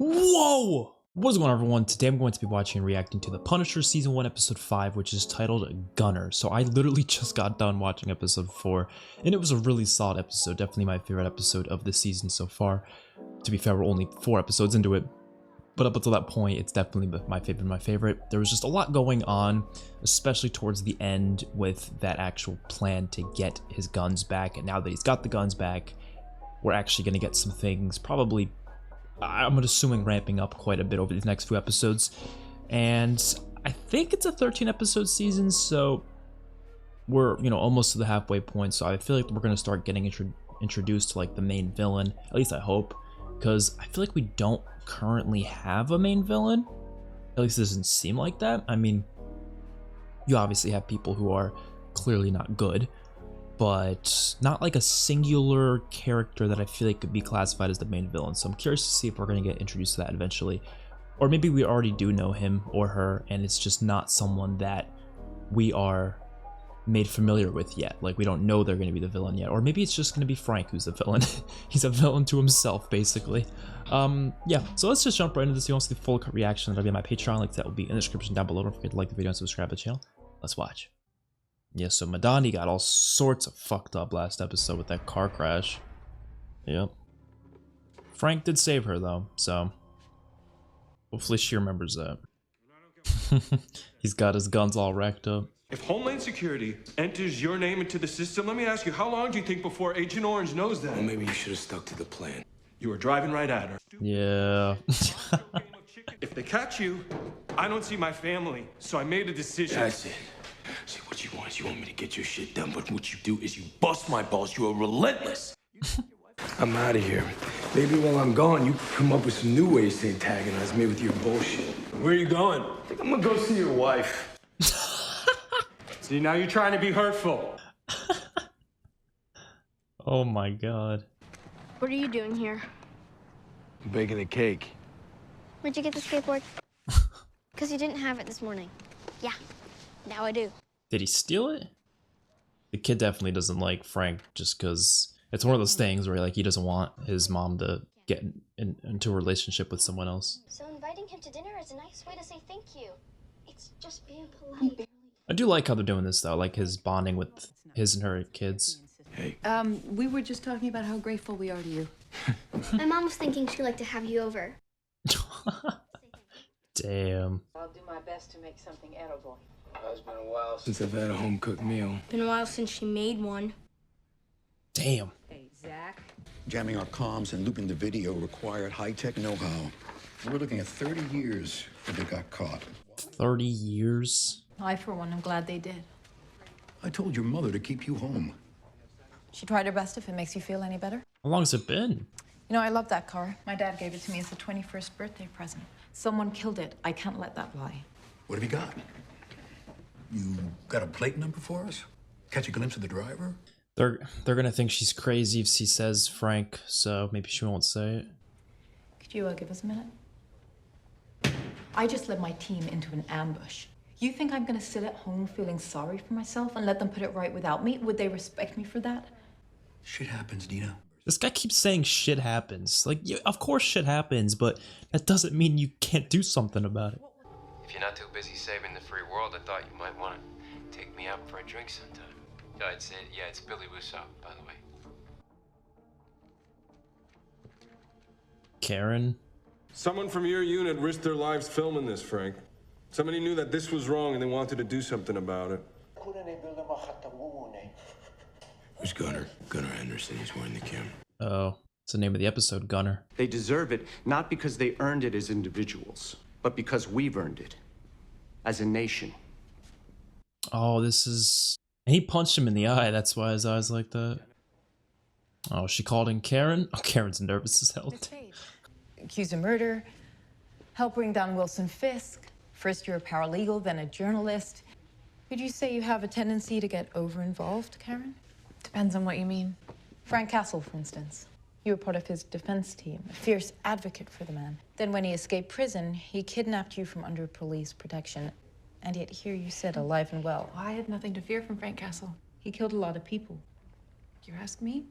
Whoa! What's going on, everyone? Today I'm going to be watching and reacting to The Punisher Season 1 Episode 5, which is titled Gunner. So I literally just got done watching Episode 4, and it was a really solid episode. Definitely my favorite episode of the season so far. To be fair, we're only 4 episodes into it, but up until that point, it's definitely my favorite. There was just a lot going on, especially towards the end with that actual plan to get his guns back. And now that he's got the guns back, we're actually going to get some things probably, I'm assuming, ramping up quite a bit over these next few episodes. And I think it's a 13 episode season, so we're, almost to the halfway point. So I feel like we're going to start getting introduced to like the main villain, at least I hope, because I feel like we don't currently have a main villain. At least it doesn't seem like that. I mean, you obviously have people who are clearly not good, but not like a singular character that I feel like could be classified as the main villain. So I'm curious to see if we're going to get introduced to that eventually. Or maybe we already do know him or her, and it's just not someone that we are made familiar with yet. Like, we don't know they're going to be the villain yet. Or maybe it's just going to be Frank who's the villain. He's a villain to himself, basically. Yeah, so let's just jump right into this. If you want to see the full reaction, that'll be on my Patreon. Like, that will be in the description down below. Don't forget to like the video and subscribe to the channel. Let's watch. Yeah, so Madani got all sorts of fucked up last episode with that car crash. Yep. Frank did save her, though, so hopefully she remembers that. He's got his guns all racked up. If Homeland Security enters your name into the system, let me ask you, how long do you think before Agent Orange knows that? Well, maybe you should have stuck to the plan. You were driving right at her. Yeah. If they catch you, I don't see my family, so I made a decision. That's it. See, what you want is you want me to get your shit done, but what you do is you bust my balls. You are relentless. I'm out of here. Maybe while I'm gone, you come up with some new ways to antagonize me with your bullshit. Where are you going? I think I'm gonna go see your wife. See, now you're trying to be hurtful. Oh my god. What are you doing here? I'm baking a cake. Where'd you get the skateboard? Because you didn't have it this morning. Yeah, now I do. Did he steal it? The kid definitely doesn't like Frank just because it's one of those things where like he doesn't want his mom to get into a relationship with someone else. So inviting him to dinner is a nice way to say thank you. It's just being polite. I do like how they're doing this though, like his bonding with his and her kids. Hey. We were just talking about how grateful we are to you. My mom was thinking she'd like to have you over. Damn. I'll do my best to make something edible. It's been a while since I've had a home-cooked meal. Been a while since she made one. Damn. Hey, Zach. Jamming our comms and looping the video required high-tech know-how. We're looking at 30 years if they got caught. 30 years? I, for one, am glad they did. I told your mother to keep you home. She tried her best if it makes you feel any better. How long has it been? You know, I love that car. My dad gave it to me as a 21st birthday present. Someone killed it. I can't let that lie. What have you got? You got a plate number for us? Catch a glimpse of the driver? They're gonna think she's crazy if she says Frank, so maybe she won't say it. Could you give us a minute? I just led my team into an ambush. You think I'm gonna sit at home feeling sorry for myself and let them put it right without me? Would they respect me for that? Shit happens, Dina. This guy keeps saying shit happens. Like, yeah, of course shit happens, but that doesn't mean you can't do something about it. If you're not too busy saving the free world, I thought you might want to take me out for a drink sometime. Yeah, it's Billy Russo, by the way. Karen? Someone from your unit risked their lives filming this, Frank. Somebody knew that this was wrong and they wanted to do something about it. Who's Gunner? Gunner Anderson. He's wearing the camera. Oh, it's the name of the episode, Gunner. They deserve it, not because they earned it as individuals, but because we've earned it as a nation. Oh, this is... And he punched him in the eye, that's why his eye's like that. Oh, she called in Karen? Oh, Karen's nervous as hell. Accused of murder, help bring down Wilson Fisk. First you're a paralegal, then a journalist. Would you say you have a tendency to get over-involved, Karen? Depends on what you mean. Frank Castle, for instance. You were part of his defense team, a fierce advocate for the man. Then when he escaped prison, he kidnapped you from under police protection. And yet here you sit alive and well. I had nothing to fear from Frank Castle. He killed a lot of people. You ask me?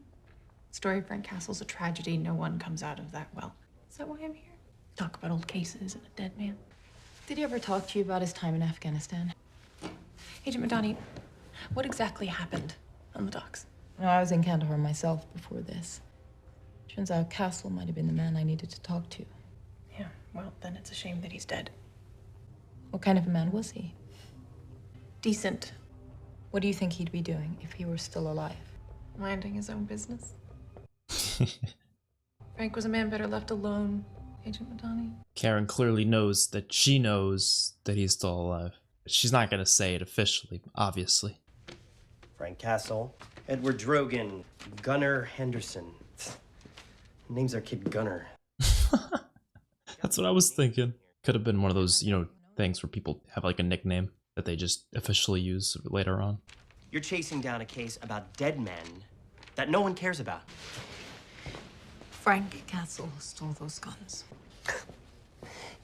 The story of Frank Castle's a tragedy. No one comes out of that well. Is that why I'm here? Talk about old cases and a dead man. Did he ever talk to you about his time in Afghanistan? Agent Madani, what exactly happened on the docks? No, I was in Kandahar myself before this. Turns out Castle might have been the man I needed to talk to. Yeah, well, then it's a shame that he's dead. What kind of a man was he? Decent. What do you think he'd be doing if he were still alive? Minding his own business. Frank was a man better left alone, Agent Madani. Karen clearly knows that she knows that he's still alive. She's not gonna say it officially, obviously. Frank Castle, Edward Drogan, Gunnar Henderson. Names our kid Gunnar. That's what I was thinking. Could have been one of those, you know, things where people have like a nickname that they just officially use later on. You're chasing down a case about dead men that no one cares about. Frank Castle stole those guns.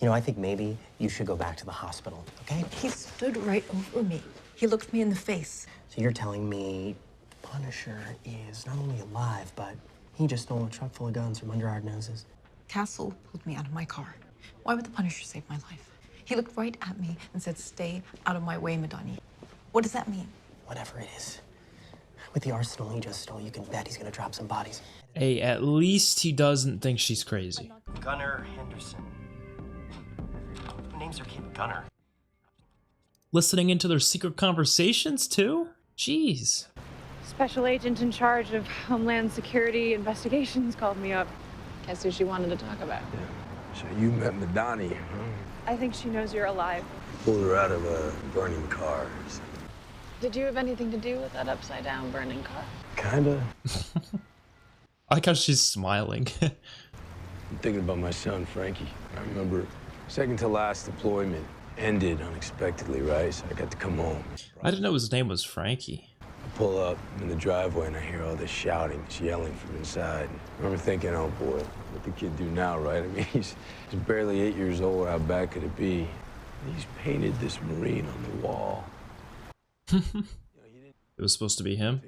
You know, I think maybe you should go back to the hospital, okay? He stood right over me. He looked me in the face. So you're telling me the Punisher is not only alive, but he just stole a truck full of guns from under our noses? Castle pulled me out of my car. Why would the Punisher save my life? He looked right at me and said, "Stay out of my way, Madani." What does that mean? Whatever it is. With the arsenal he just stole, you can bet he's gonna drop some bodies. Hey, at least he doesn't think she's crazy. Gunnar Henderson. Who names their kid Gunnar? Listening into their secret conversations too? Jeez. Special agent in charge of Homeland Security investigations called me up. Guess who she wanted to talk about? Yeah. So you met Madani, huh? I think she knows you're alive. Pulled her out of a burning car. Did you have anything to do with that upside down burning car? Kinda. I like how she's smiling. I'm thinking about my son, Frankie. I remember second to last deployment ended unexpectedly, right? So I got to come home. I didn't know his name was Frankie. I pull up in the driveway and I hear all this shouting, this yelling from inside. I remember thinking, oh boy, what the kid do now, right? I mean, he's barely 8 years old. How bad could it be? He's painted this Marine on the wall. It was supposed to be him.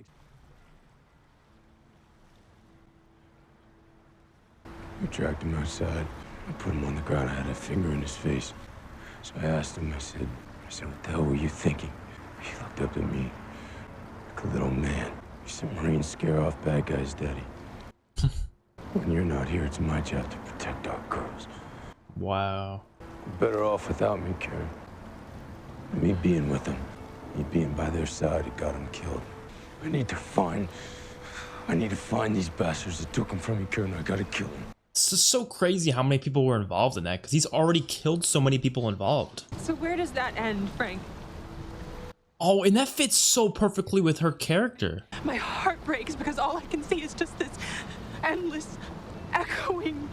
We tracked him outside. I put him on the ground. I had a finger in his face. So I asked him, I said, what the hell were you thinking? He looked up at me like a little man. He said, Marines scare off bad guys, Daddy. When you're not here, it's my job to protect our girls. Wow. You're better off without me, Karen. Me being with them. Me being by their side, it got him killed. I need to find these bastards that took him from me, Karen. I gotta kill them. It's just so crazy how many people were involved in that, because he's already killed so many people involved. So where does that end, Frank? Oh, and that fits so perfectly with her character. My heart breaks because all I can see is just this endless, echoing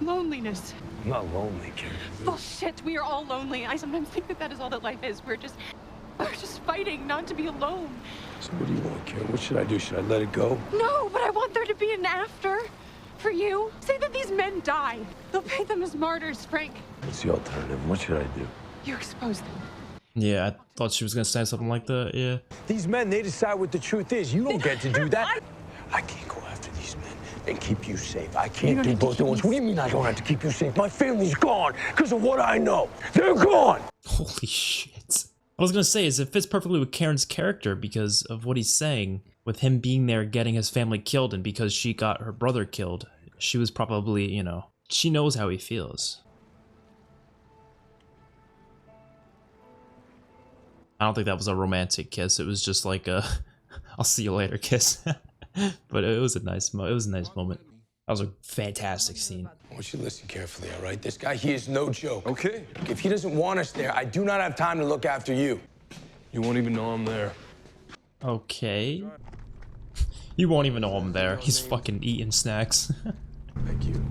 loneliness. I'm not lonely, Karen. Bullshit, we are all lonely. I sometimes think that is all that life is. We're just fighting not to be alone. So what do you want, Karen? What should I do? Should I let it go? No, but I want there to be an after. For you. Say that these men die. They'll pay them as martyrs, Frank. What's the alternative? What should I do? You expose them. Yeah, I thought she was gonna say something like that, yeah. These men, they decide what the truth is. You don't get to do that. I can't go after these men and keep you safe. I can't do both at once. What do you mean I don't have to keep you safe? My family's gone because of what I know. They're gone. Holy shit. I was gonna say is it fits perfectly with Karen's character because of what he's saying, with him being there getting his family killed, and because she got her brother killed, she was probably, you know, she knows how he feels. I don't think that was a romantic kiss. It was just like a I'll see you later kiss. But it was a nice moment. That was a fantastic scene. I want you to listen carefully, all right? This guy, he is no joke. Okay. If he doesn't want us there, I do not have time to look after you. You won't even know I'm there. Okay. You won't even know I'm there. He's fucking eating snacks. Thank you.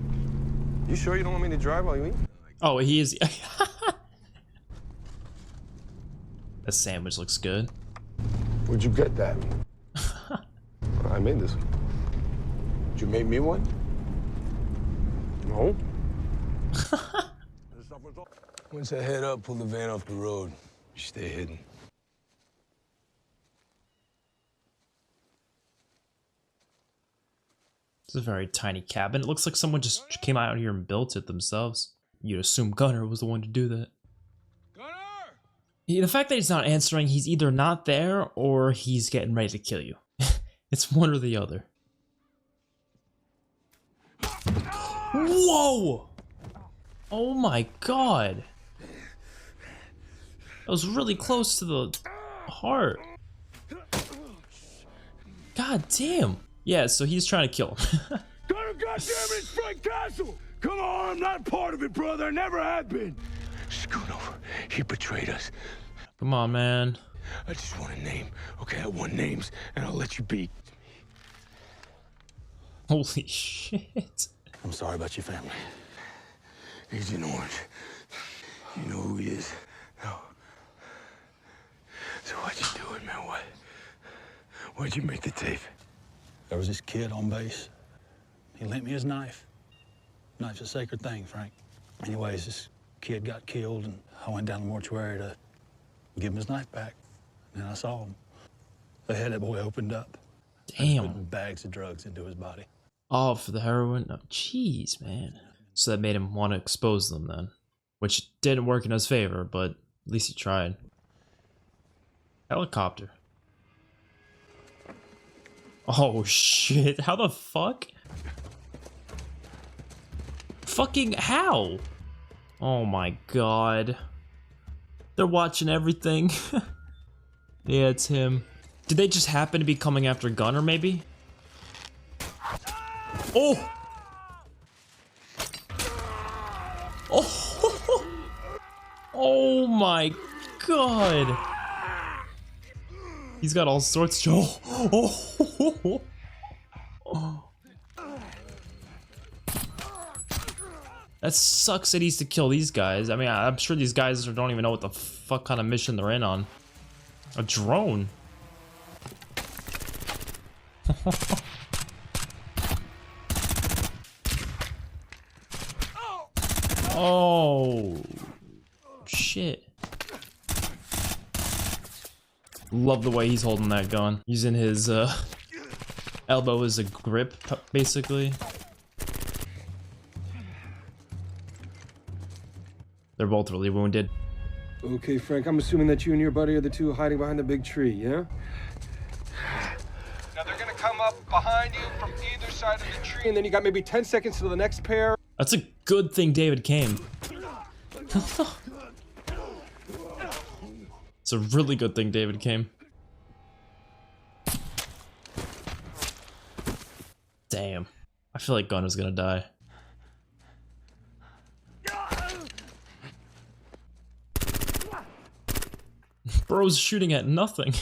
You sure you don't want me to drive while you eat? Oh, he is. The sandwich looks good. Where'd you get that? I made this one. Did you make me one? No. Once I head up, pull the van off the road. You stay hidden. It's a very tiny cabin. It looks like someone just came out here and built it themselves. you'd assume Gunner was the one to do that. Yeah, the fact that he's not answering, he's either not there or he's getting ready to kill you. It's one or the other. Whoa! Oh my god. That was really close to the heart. God damn. Yeah, so he's trying to kill him. Gunner, goddammit, it's Frank Castle! Come on, I'm not part of it, brother. I never have been. Scoot over. He betrayed us. Come on, man. I just want a name. Okay, I want names, and I'll let you be. Holy shit. I'm sorry about your family. Agent Orange. You know who he is? No. So why'd you do it, man? What? Why'd you make the tape? There was this kid on base. He lent me his knife. Knife's a sacred thing, Frank. Anyways, this kid got killed, and I went down to the mortuary to give him his knife back. And I saw him. The head of that boy opened up. Damn. Putting bags of drugs into his body. Oh, for the heroin? Oh, jeez, man. So that made him want to expose them then. Which didn't work in his favor, but at least he tried. Helicopter. Oh, shit. How the fuck? Fucking how? Oh my god. They're watching everything. Yeah, it's him. Did they just happen to be coming after Gunner, maybe? Oh! Oh! Oh my god! He's got all sorts of... Oh! Oh! That sucks that he's to kill these guys. I mean, I'm sure these guys don't even know what the fuck kind of mission they're in on. A drone. Oh shit. Love the way he's holding that gun. Using his elbow as a grip, basically. They're both really wounded. Okay, Frank, I'm assuming that you and your buddy are the two hiding behind the big tree, yeah? Now they're gonna come up behind you from either side of the tree, and then you got maybe 10 seconds to the next pair. That's a good thing David came. It's a really good thing David came. Damn. I feel like Gunner's gonna die. Bro's shooting at nothing.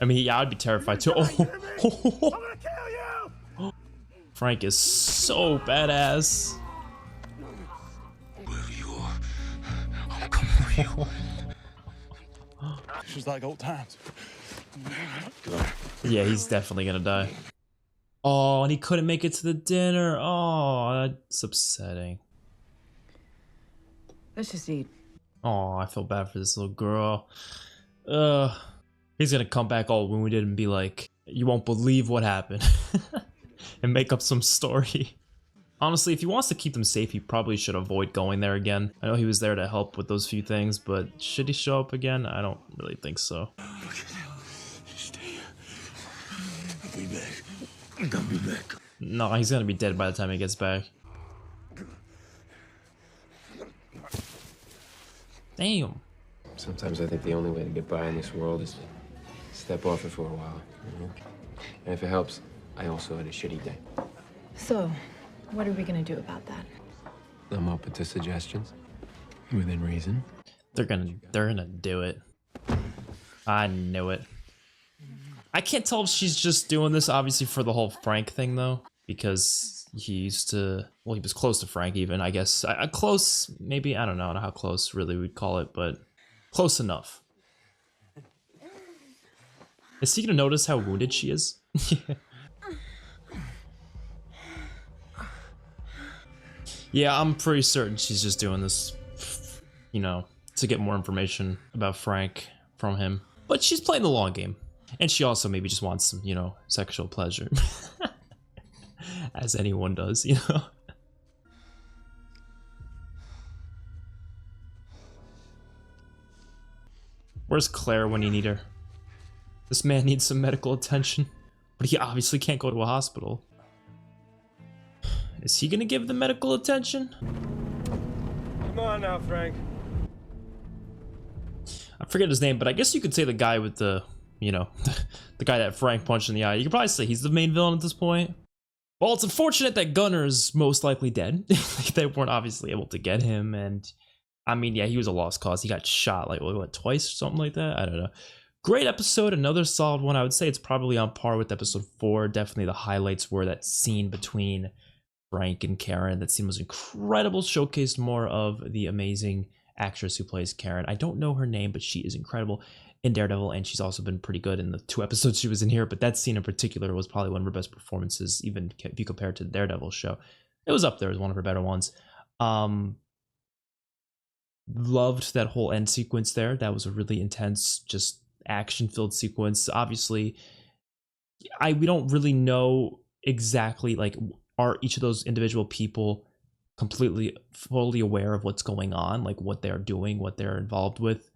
I mean, yeah, I'd be terrified too. Oh. Frank is so badass. Wherever you are, I'm coming for you. This was like old times. Yeah, he's definitely gonna die. Oh, and he couldn't make it to the dinner. Oh, that's upsetting. Let's just eat. Oh, I feel bad for this little girl. He's gonna come back all wounded and be like, you won't believe what happened. And make up some story. Honestly, if he wants to keep them safe, he probably should avoid going there again. I know he was there to help with those few things, but should he show up again? I don't really think so. Stay here. I'll be back. I'll be back. No, he's gonna be dead by the time he gets back. Damn. Sometimes I think the only way to get by in this world is to step off it for a while. You know? And if it helps, I also had a shitty day. So, what are we gonna do about that? I'm open to suggestions, within reason. They're gonna do it. I knew it. I can't tell if she's just doing this obviously for the whole Frank thing though, because he used to, well, he was close to Frank even, I guess. Close, maybe, I don't know how close really we'd call it, but close enough. Is he gonna notice how wounded she is? Yeah, I'm pretty certain she's just doing this, you know, to get more information about Frank from him. But she's playing the long game. And she also maybe just wants some, you know, sexual pleasure. As anyone does, you know? Where's Claire when you need her? This man needs some medical attention, but he obviously can't go to a hospital. Is he gonna give the medical attention? Come on now, Frank. I forget his name, but I guess you could say the guy with the, you know, the guy that Frank punched in the eye. You could probably say he's the main villain at this point. Well, it's unfortunate that Gunner's most likely dead. They weren't obviously able to get him, and I mean, yeah, he was a lost cause. He got shot like what, twice or something like that. I don't know. Great episode, another solid one. I would say it's probably on par with episode 4. Definitely the highlights were that scene between Frank and Karen. That scene was incredible. Showcased more of the amazing actress who plays Karen. I don't know her name, but she is incredible in Daredevil, and she's also been pretty good in the 2 episodes she was in here. But that scene in particular was probably one of her best performances, even if you compare it to the Daredevil show. It was up there as one of her better ones. Loved that whole end sequence there. That was a really intense, just action-filled sequence. Obviously, we don't really know exactly, like, are each of those individual people completely fully aware of what's going on, like what they're doing, what they're involved with.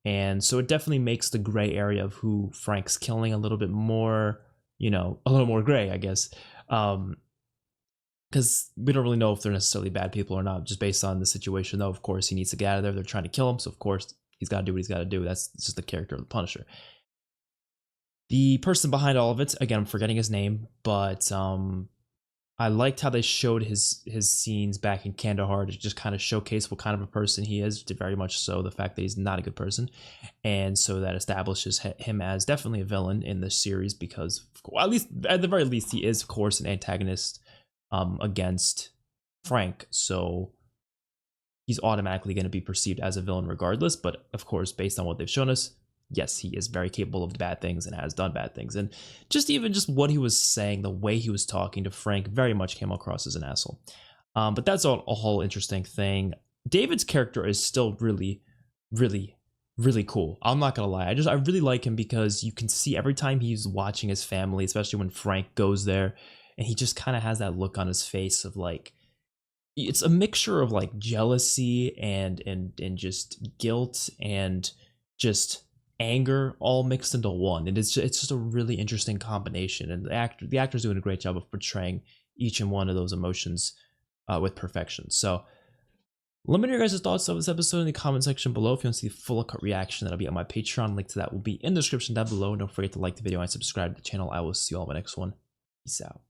And so it definitely makes the gray area of who Frank's killing a little bit more, you know, a little more gray, I guess. Because we don't really know if they're necessarily bad people or not, just based on the situation, though. Of course, he needs to get out of there. They're trying to kill him, so of course, he's got to do what he's got to do. That's just the character of the Punisher. The person behind all of it, again, I'm forgetting his name, but I liked how they showed his scenes back in Kandahar to just kind of showcase what kind of a person he is, very much so, the fact that he's not a good person. And so that establishes him as definitely a villain in this series because, well, at the very least, he is, of course, an antagonist against Frank. So he's automatically going to be perceived as a villain regardless. But, of course, based on what they've shown us, yes, he is very capable of bad things and has done bad things. And just what he was saying, the way he was talking to Frank very much came across as an asshole. But that's a whole interesting thing. David's character is still really, really, really cool. I'm not going to lie. I really like him because you can see every time he's watching his family, especially when Frank goes there, and he just kind of has that look on his face of like, it's a mixture of like jealousy and just guilt and just anger all mixed into one, and it's just a really interesting combination, and the actor's doing a great job of portraying each and one of those emotions with perfection. So let me know your guys' thoughts of this episode in the comment section below. If you want to see the full cut reaction, that'll be on my Patreon. Link to that will be in the description down below. Don't forget to like the video and subscribe to the channel. I will see you all in the next one. Peace out.